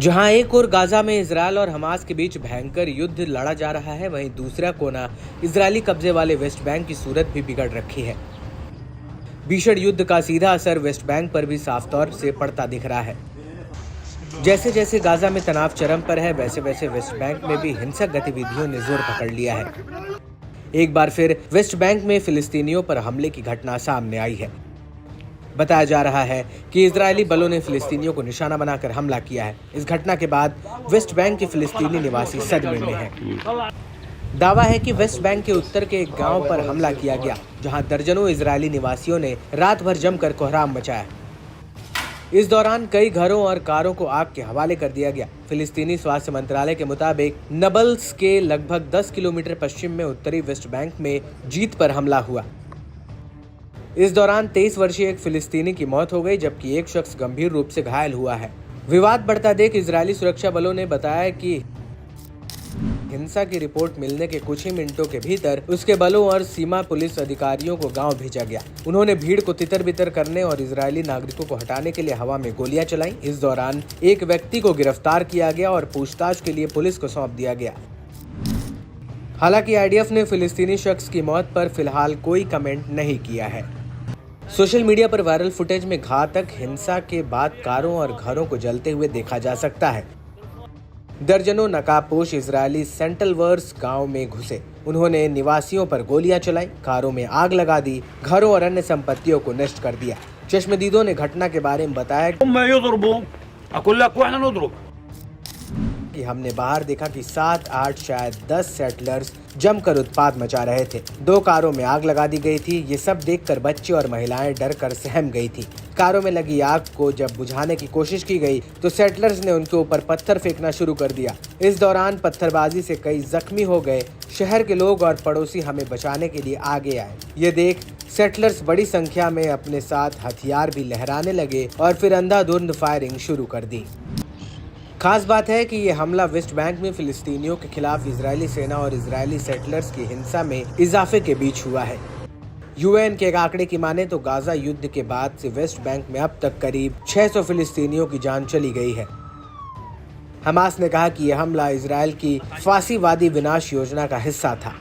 जहां एक ओर गाजा में इजरायल और हमास के बीच भयंकर युद्ध लड़ा जा रहा है, वहीं दूसरा कोना इजरायली कब्जे वाले वेस्ट बैंक की सूरत भी बिगड़ रखी है। भीषण युद्ध का सीधा असर वेस्ट बैंक पर भी साफ तौर से पड़ता दिख रहा है। जैसे जैसे गाजा में तनाव चरम पर है, वैसे वैसे वेस्ट बैंक में भी हिंसक गतिविधियों ने जोर पकड़ लिया है। एक बार फिर वेस्ट बैंक में फिलिस्तीनियों पर हमले की घटना सामने आई है। बताया जा रहा है कि इजरायली बलों ने फिलिस्तीनियों को निशाना बनाकर हमला किया है। इस घटना के बाद वेस्ट बैंक के फिलिस्तीनी निवासी सदमे में हैं। दावा है कि वेस्ट बैंक के उत्तर के एक गांव पर हमला किया गया, जहां दर्जनों इजरायली निवासियों ने रात भर जमकर कोहराम मचाया। इस दौरान कई घरों और कारों को आग के हवाले कर दिया गया। फिलिस्तीनी स्वास्थ्य मंत्रालय के मुताबिक नबल्स के लगभग 10 किलोमीटर पश्चिम में उत्तरी वेस्ट बैंक में जीत पर हमला हुआ। इस दौरान 23 वर्षीय एक फिलिस्तीनी की मौत हो गई, जबकि एक शख्स गंभीर रूप से घायल हुआ है। विवाद बढ़ता देख इजरायली सुरक्षा बलों ने बताया कि हिंसा की रिपोर्ट मिलने के कुछ ही मिनटों के भीतर उसके बलों और सीमा पुलिस अधिकारियों को गांव भेजा गया। उन्होंने भीड़ को तितर-बितर करने और इजरायली नागरिकों को हटाने के लिए हवा में गोलियां चलाई। इस दौरान एक व्यक्ति को गिरफ्तार किया गया और पूछताछ के लिए पुलिस को सौंप दिया गया। हालांकि आईडीएफ ने फिलिस्तीनी शख्स की मौत पर फिलहाल कोई कमेंट नहीं किया है। सोशल मीडिया पर वायरल फुटेज में घातक हिंसा के बाद कारों और घरों को जलते हुए देखा जा सकता है। दर्जनों नकाबपोश इजरायली सेंट्रल वर्स गांव में घुसे। उन्होंने निवासियों पर गोलियां चलाई, कारों में आग लगा दी, घरों और अन्य संपत्तियों को नष्ट कर दिया। चश्मदीदों ने घटना के बारे में बताया कि हमने बाहर देखा कि 7, 8 शायद 10 सेटलर्स जमकर उत्पात मचा रहे थे। 2 कारों में आग लगा दी गई थी। ये सब देखकर बच्चे और महिलाएं डर कर सहम गई थी। कारों में लगी आग को जब बुझाने की कोशिश की गई तो सेटलर्स ने उनके ऊपर पत्थर फेंकना शुरू कर दिया। इस दौरान पत्थरबाजी से कई जख्मी हो गए। शहर के लोग और पड़ोसी हमें बचाने के लिए आगे आए। ये देख सेटलर्स बड़ी संख्या में अपने साथ हथियार भी लहराने लगे और फिर अंधाधुंध फायरिंग शुरू कर दी। खास बात है कि ये हमला वेस्ट बैंक में फिलिस्तीनियों के खिलाफ इजरायली सेना और इजरायली सेटलर्स की हिंसा में इजाफे के बीच हुआ है। यूएन के एक आंकड़े की माने तो गाजा युद्ध के बाद से वेस्ट बैंक में अब तक करीब 600 फिलिस्तीनियों की जान चली गई है। हमास ने कहा कि यह हमला इजरायल की फासीवादी विनाश योजना का हिस्सा था।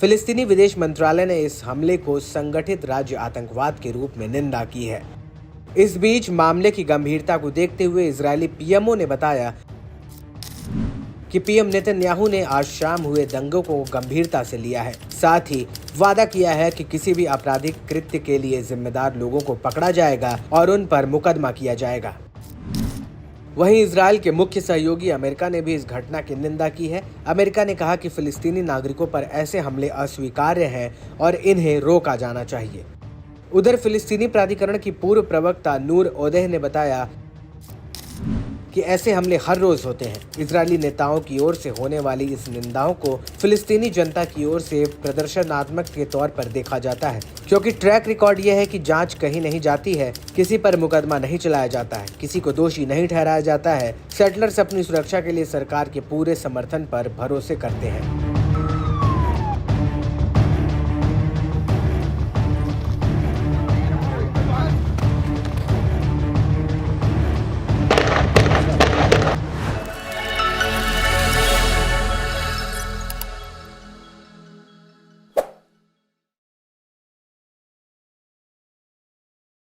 फिलिस्तीनी विदेश मंत्रालय ने इस हमले को संगठित राज्य आतंकवाद के रूप में निंदा की है। इस बीच मामले की गंभीरता को देखते हुए इजरायली पीएमओ ने बताया कि पीएम नेतन्याहू ने आज शाम हुए दंगों को गंभीरता से लिया है। साथ ही वादा किया है कि किसी भी आपराधिक कृत्य के लिए जिम्मेदार लोगों को पकड़ा जाएगा और उन पर मुकदमा किया जाएगा। वहीं इजरायल के मुख्य सहयोगी अमेरिका ने भी इस घटना की निंदा की है। अमेरिका ने कहा कि फिलिस्तीनी नागरिकों पर ऐसे हमले अस्वीकार्य हैं और इन्हें रोका जाना चाहिए। उधर फिलिस्तीनी प्राधिकरण की पूर्व प्रवक्ता नूर ओदेह ने बताया कि ऐसे हमले हर रोज होते हैं। इजरायली नेताओं की ओर से होने वाली इस निंदाओं को फिलिस्तीनी जनता की ओर से प्रदर्शनात्मक के तौर पर देखा जाता है, क्योंकि ट्रैक रिकॉर्ड यह है कि जांच कहीं नहीं जाती है, किसी पर मुकदमा नहीं चलाया जाता है, किसी को दोषी नहीं ठहराया जाता है। सेटलर्स अपनी सुरक्षा के लिए सरकार के पूरे समर्थन पर भरोसे करते हैं।